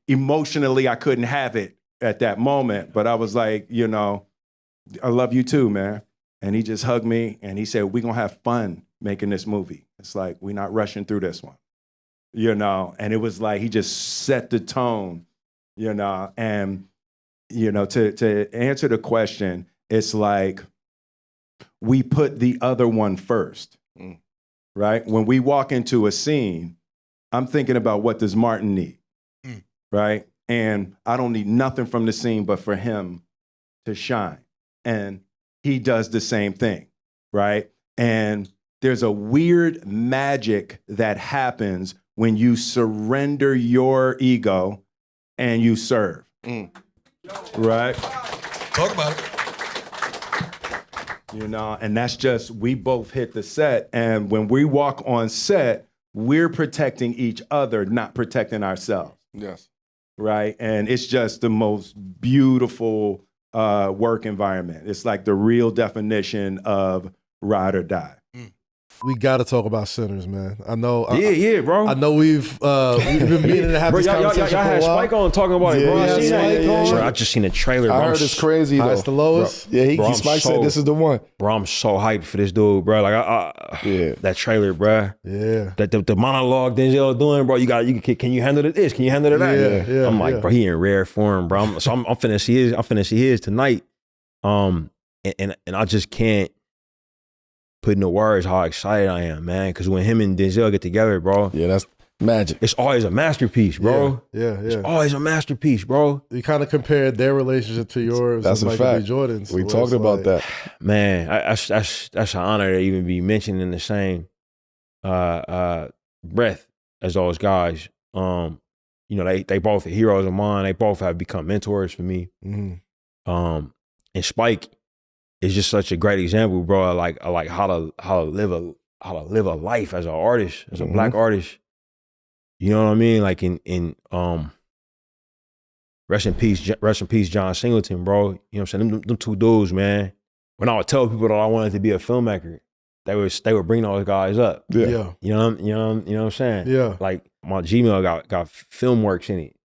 emotionally, I couldn't have it at that moment, but I was like, I love you too, man. And he just hugged me and he said, we're going to have fun making this movie. It's like, we're not rushing through this one, and it was like, he just set the tone, and, to answer the question, it's like, we put the other one first, right? When we walk into a scene, I'm thinking about what does Martin need, right? And I don't need nothing from the scene but for him to shine. And he does the same thing, right? And there's a weird magic that happens when you surrender your ego and you serve. Right? Talk about it. You know, and that's just, we both hit the set. And when we walk on set, we're protecting each other, not protecting ourselves. Yes. Right? And it's just the most beautiful work environment. It's like the real definition of ride or die. We got to talk about Sinners, man. I know. Yeah, bro. I know we've been meaning to have bro, this conversation y'all for a had while. Spike on talking about it, bro. I seen that. Bro, I just seen the trailer, bro. I heard it's crazy, though. Highest to lowest. Bro, yeah, Bro, Spike said this is the one. Bro, I'm so hyped for this dude, bro. Like, that trailer, bro. Yeah. The monologue Denzel doing, bro. Can you handle this? Can you handle that? Yeah. I'm like, bro, he in rare form, bro. I'm finna see his tonight. And I just can't put into words how excited I am, man. Because when him and Denzel get together, bro, that's magic. It's always a masterpiece, bro. Yeah. It's always a masterpiece, bro. You kind of compared their relationship to yours. That's and a Michael fact. B. Jordan's. We talked about that, man. That's an honor to even be mentioned in the same breath as those guys. You know, they both are heroes of mine. They both have become mentors for me. Mm-hmm. And Spike is just such a great example, bro. Like how to live a life as an artist, as a black artist. You know what I mean? Like in rest in peace, John Singleton, bro. You know what I'm saying? Them two dudes, man. When I would tell people that I wanted to be a filmmaker, they would bring those guys up. Yeah. You know what I'm saying? Yeah. Like my Gmail got film works in it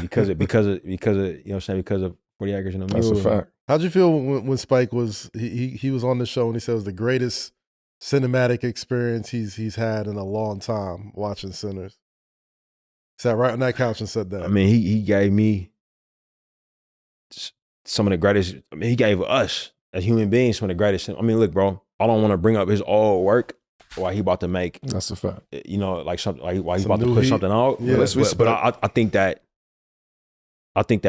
because of you know what I'm saying, because of 40 Acres in the Mule. That's a fact. How'd you feel when Spike was he was on the show and he said it was the greatest cinematic experience he's had in a long time watching Sinners? Sat right on that couch and said that. I mean, he gave me some of the greatest. I mean, he gave us as human beings some of the greatest. I mean, look, bro, I don't want to bring up his old work while he about to make. That's a fact. You know, like something like while he's Some about to new put heat. something out. Yeah. But I think that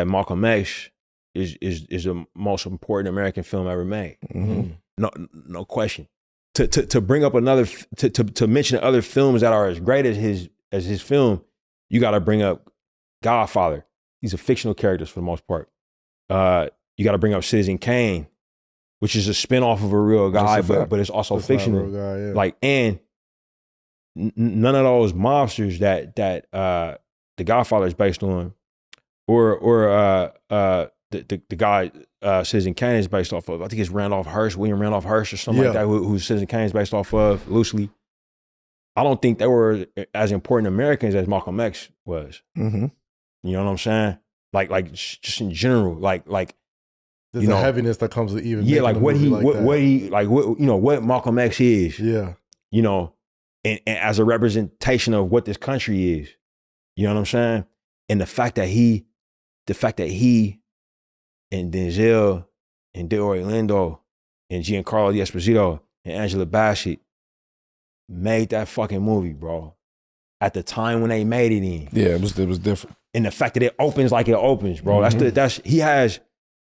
Malcolm X is the most important American film ever made. No question. To bring up another to mention other films that are as great as his film, you got to bring up Godfather. These are fictional characters for the most part. You got to bring up Citizen Kane, which is a spinoff of a real guy, but it's also fictional. Guy, yeah. Like, and none of those mobsters that the Godfather is based on, or the guy Citizen Kane is based off of. I think it's William Randolph Hearst or something like that, who Citizen Kane is based off of loosely. I don't think they were as important Americans as Malcolm X was. Mm-hmm. You know what I'm saying? Like just in general, like there's a heaviness that comes with even like what Malcolm X is. Yeah, you know, and as a representation of what this country is. You know what I'm saying? And the fact that he and Denzel and Delroy Lindo and Giancarlo Esposito and Angela Bassett made that fucking movie, bro. At the time when they made it in. Yeah, it was different. And the fact that it opens like it opens, bro.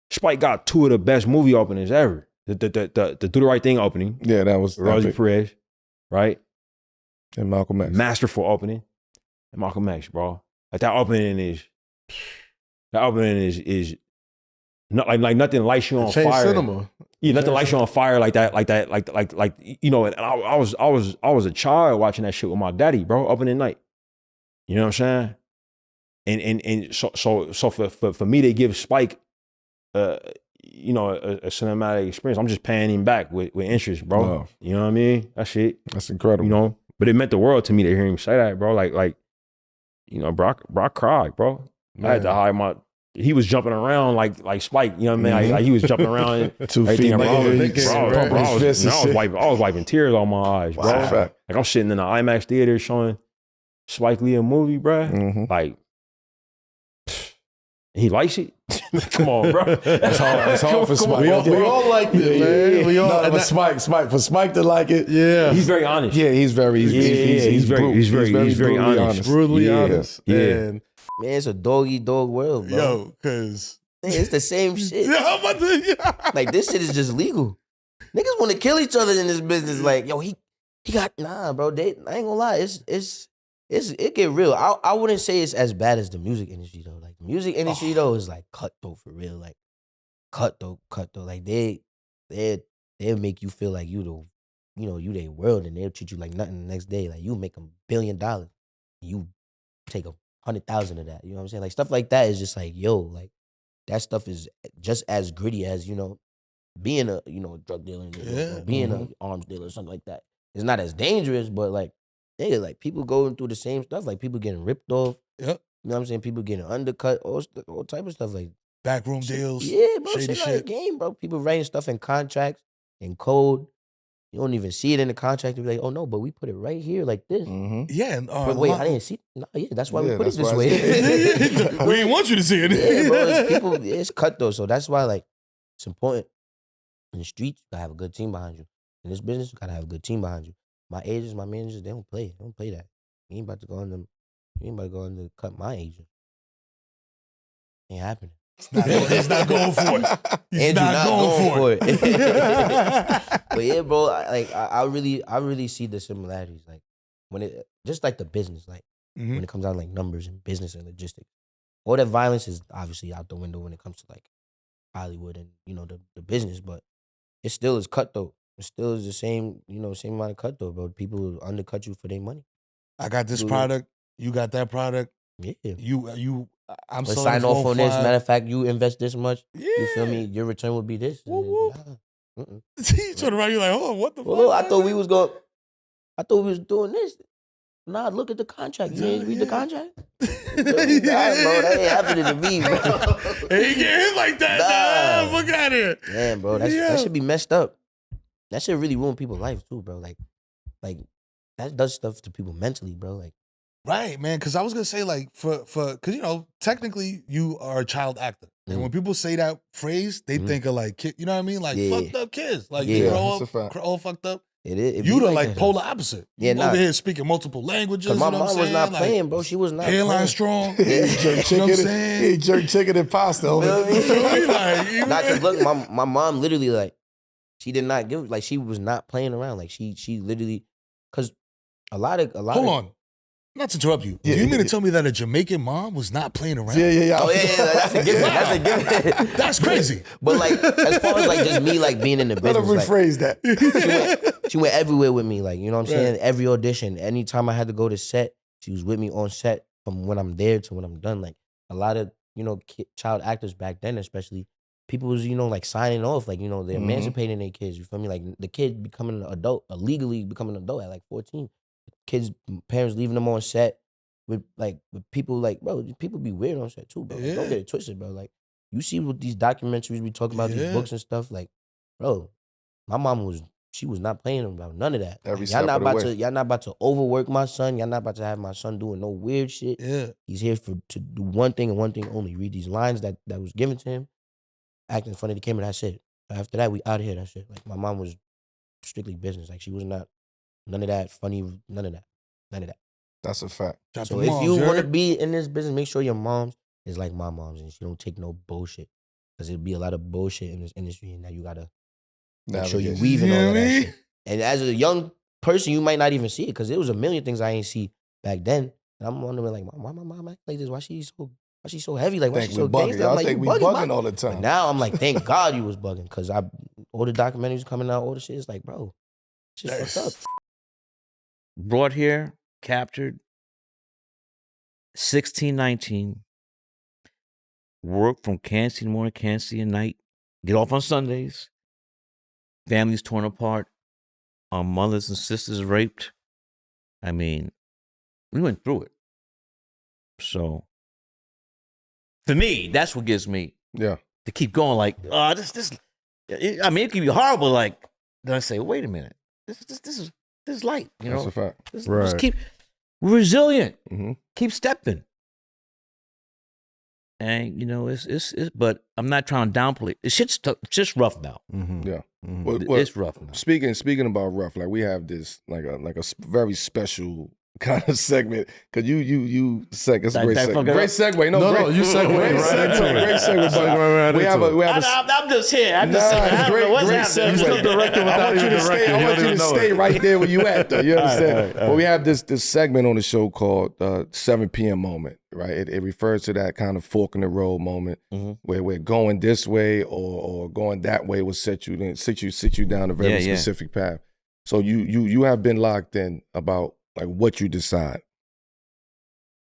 Spike got two of the best movie openings ever. The Do the Right Thing opening. Yeah, that was Rosie epic. Perez, right? And Malcolm X. Masterful opening. And Malcolm X, bro. Like that opening is not like nothing lights you on fire. Cinema. Yeah, nothing lights you on fire like that, like you know. And I was a child watching that shit with my daddy, bro, opening night. You know what I'm saying? And so for me to give Spike, you know, a cinematic experience, I'm just paying him back with interest, bro. No. You know what I mean? That shit. That's incredible. You know, but it meant the world to me to hear him say that, bro. Like, you know, Brock cried, bro. Man. I had to hide he was jumping around like Spike, you know what I mean? Like he was jumping around 2 feet. I was wiping tears on my eyes, bro. Wow. Like I'm sitting in the IMAX theater showing Spike Lee a movie, bro. Like, he likes it. Come on, bro. It's hard for Spike. We all liked it, man. We all. But Spike to like it. Yeah, he's very honest. Yeah, he's very honest. Brutally honest. Yeah. And man, it's a dog-eat-dog world, bro. yo, cause it's the same shit. Like this shit is just legal. Niggas want to kill each other in this business. Like, yo, he got bro. I ain't gonna lie, it get real. I wouldn't say it's as bad as the music industry though. Like music industry though is like cutthroat for real. Like cutthroat. Like they'll make you feel like you their world, and they'll treat you like nothing the next day. Like you make $1 billion, you take 100,000 of that. You know what I'm saying? Like stuff like that is just like, yo, like that stuff is just as gritty as, being a, drug dealer, or being an arms dealer or something like that. It's not as dangerous, but like, like people going through the same stuff. Like people getting ripped off. Yep. You know what I'm saying? People getting undercut, all type of stuff. Like backroom deals. Yeah, bro. Shady Shit. Not a game, bro. People writing stuff in contracts, in code. You don't even see it in the contract. You be like, oh no, but we put it right here like this. Yeah. And, but wait, I didn't see. No, yeah, that's why we put it this way. We didn't want you to see it. Yeah, bro. It's cut though. So that's why, like, it's important. In the streets, you gotta have a good team behind you. In this business, you gotta have a good team behind you. My agents, my managers, they don't play. They don't play that. You ain't about to go on them. You ain't about to go on to cut my agent. Ain't happening. He's not going for it. He's not going for it. But yeah, bro, I really see the similarities. Like when it just like the business, like when it comes down to like numbers and business and logistics. All that violence is obviously out the window when it comes to like Hollywood and the business, but it still is cutthroat. It still is the same, same amount of cutthroat, bro. People undercut you for their money. I got this product, you got that product. Yeah. I'm sign off on this. Matter of fact, you invest this much. Yeah. You feel me? Your return would be this. You turn around, you're like, oh, what the fuck? I thought we was doing this. Nah, look at the contract. You ain't read the contract? Nah, bro, that ain't happening to me, bro. Hey, you get hit like that. Nah, fuck out here. Damn, bro, that should be messed up. That should really ruin people's lives too, bro. Like that does stuff to people mentally, bro. Like, right, man. Because I was gonna say, like, because technically you are a child actor, and when people say that phrase, they think of like, you know what I mean, like fucked up kids, like you grow up all fucked up. It is. You the like polar opposite. Yeah, over here speaking multiple languages. My mom was not playing, bro. She was not. Hairline strong. He jerk chicken and pasta. Not because look, my mom literally like, she did not give, like she was not playing around. Like she literally, because a lot of. Hold on. Not to interrupt you. Do you mean to tell me that a Jamaican mom was not playing around? Yeah. Oh, yeah, that's a given. That's a given. That's crazy. But like, as far as like just me like being in the business, let her rephrase that. She went everywhere with me. Like, you know what I'm saying? Every audition, anytime I had to go to set, she was with me on set from when I'm there to when I'm done. Like a lot of child actors back then, especially people was like signing off, like they're emancipating their kids. You feel me? Like the kid becoming an adult, legally becoming an adult at like 14. Kids, parents leaving them on set with people like, bro, people be weird on set too, bro. Like, don't get it twisted, bro. Like, you see what these documentaries we talk about, these books and stuff, like, bro, my mom was not playing about none of that. Y'all not about to overwork my son. Y'all not about to have my son doing no weird shit. Yeah. He's here to do one thing and one thing only. Read these lines that was given to him, act in front of the camera, that's it. After that, we out of here, that's it. Like, my mom was strictly business. Like, she was not none of that funny, none of that. That's a fact. So if you want to be in this business, make sure your mom's is like my mom's and she don't take no bullshit. Because it'll be a lot of bullshit in this industry and that you got to make sure you're weaving all of that shit. And as a young person, you might not even see it because there was a million things I ain't see back then. And I'm wondering like, why my mom act like this? Why she so heavy? Like, why she so gangster? I think we bugging all the time. But now I'm like, thank God you was bugging because all the documentaries coming out, all the shit is like, bro, shit fucked up. Brought here, captured, 16, 19, work from Kansas City morning, Kansas City at night, get off on Sundays, families torn apart, our mothers and sisters raped. I mean, we went through it. So, for me, that's what gives me to keep going. Like, this. I mean, it can be horrible. Like, then I say, wait a minute, this is light. That's a fact. Just keep resilient. Keep stepping. And it's but I'm not trying to downplay it. It's just rough now. Yeah, it's rough now. Speaking about rough, like we have this like a very special kind of segment, because you it's a great segue. Great segue. No, you segue right into it. Great segue. We have I'm just here. I'm just saying. It's great segue. I want you to stay right there where you at, though. You understand? But we have this segment on the show called 7 p.m. moment, right? It refers to that kind of fork in the road moment where we're going this way or going that way will sit you down a very specific path. So you have been locked in about like what you decide.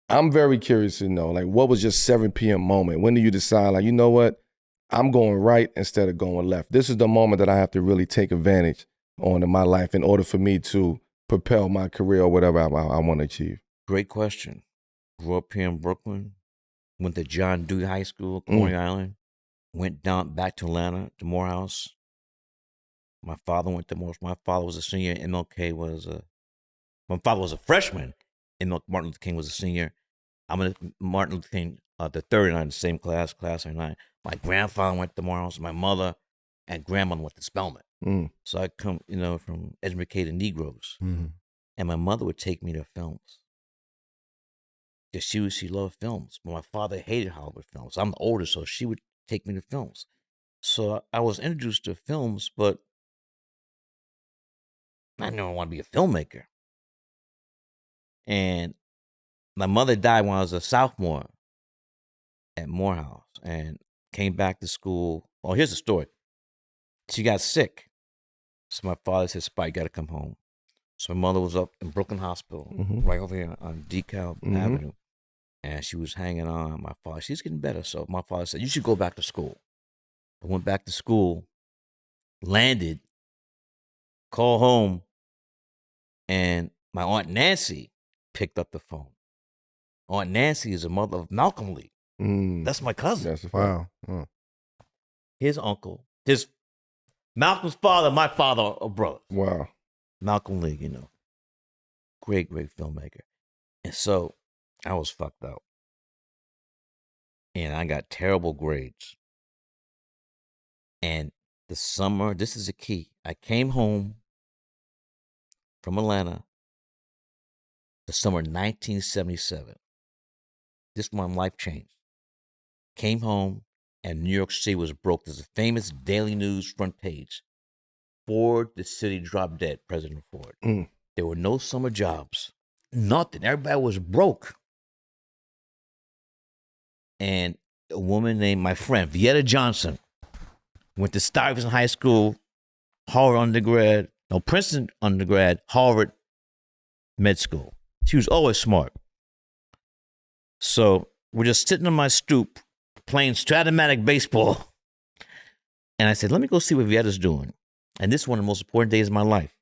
I'm very curious to know, like, what was your 7 p.m. moment? When do you decide, like, you know what? I'm going right instead of going left. This is the moment that I have to really take advantage on in my life in order for me to propel my career or whatever I want to achieve. Great question. Grew up here in Brooklyn. Went to John Dewey High School, Coney Island. Went down back to Atlanta, to Morehouse. My father went to Morehouse. My father was a senior. My father was a freshman. Martin Luther King was a senior. I'm in Martin Luther King, the third and I'm in the same class 9. My grandfather went to Morehouse. My mother and grandmother went to Spelman. So I come, from educated Negroes. And my mother would take me to films. Because she loved films. But my father hated Hollywood films. I'm the oldest, so she would take me to films. So I was introduced to films, but I didn't want to be a filmmaker. And my mother died when I was a sophomore at Morehouse and came back to school. Oh, here's the story. She got sick. So my father said, Spike, you got to come home. So my mother was up in Brooklyn Hospital, right over here on DeKalb Avenue. And she was hanging on. My father, she's getting better. So my father said, you should go back to school. I went back to school, landed, called home, and my Aunt Nancy picked up the phone. Aunt Nancy is the mother of Malcolm Lee. That's my cousin. That's wow. His uncle, Malcolm's father, my father are brothers. Wow. Malcolm Lee, great filmmaker. And so I was fucked up. And I got terrible grades. And the summer, this is the key. I came home from Atlanta the summer 1977. This is when my life changed. Came home and New York City was broke. There's a famous Daily News front page. Ford, the city dropped dead, President Ford. There were no summer jobs. Nothing. Everybody was broke. And a woman named my friend, Vietta Johnson, went to Stuyvesant High School, Princeton undergrad, Harvard med school. She was always smart. So we're just sitting on my stoop playing Stratomatic baseball. And I said, let me go see what Vietta's doing. And this is one of the most important days of my life.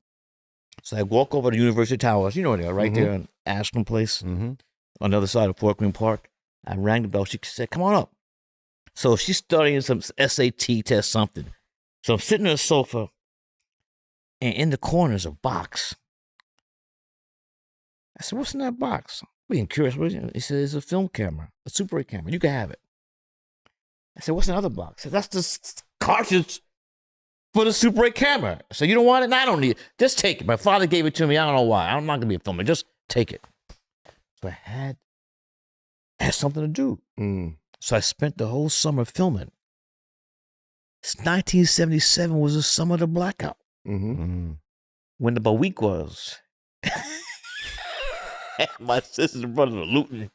So I walk over to University Towers, right there on Ashland Place, on the other side of Fort Greene Park. I rang the bell. She said, come on up. So she's studying some SAT test, something. So I'm sitting on a sofa, and in the corner is a box. I said, what's in that box? Being curious. He said, it's a film camera, a Super 8 camera. You can have it. I said, what's in the other box? I said, that's the cartridge for the Super 8 camera. I said, you don't want it? No, I don't need it. Just take it. My father gave it to me. I don't know why. I'm not going to be a filmmaker. Just take it. So I had something to do. So I spent the whole summer filming. 1977 was the summer of the blackout. When the Baweek was. My sisters and brothers were looting.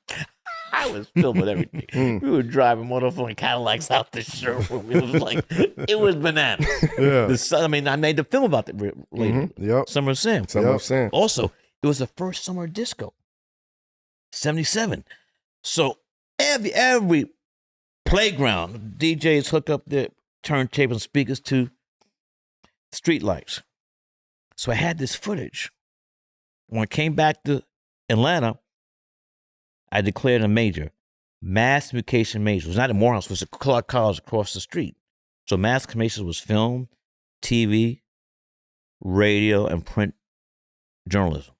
I was filming everything. We were driving motherfucking Cadillacs out the showroom. It was bananas. I made the film about that later. Summer of Sam. Also, it was the first summer of disco. 77. So every playground, DJs hook up their turntable and speakers to street lights. So I had this footage. When I came back to Atlanta, I declared a major. Mass communication major. It was not at Morehouse, it was at Clark College across the street. So mass communication was film, TV, radio, and print journalism.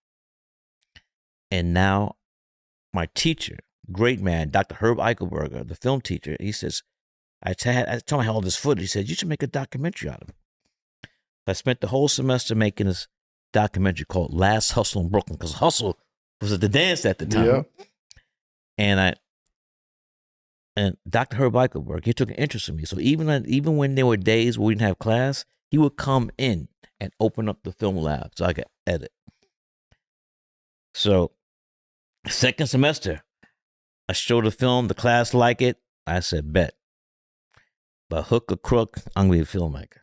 And now my teacher, great man, Dr. Herb Eichelberger, the film teacher, he says, I told him I had all this footage. He said, you should make a documentary out of it. I spent the whole semester making this documentary called Last Hustle in Brooklyn, because hustle was at the dance at the time. Yeah. And Dr. Herb Eichelberg, he took an interest in me. So even when there were days where we didn't have class, he would come in and open up the film lab so I could edit. So second semester, I showed the film, the class liked it. I said, bet. But hook or crook, I'm going to be a filmmaker.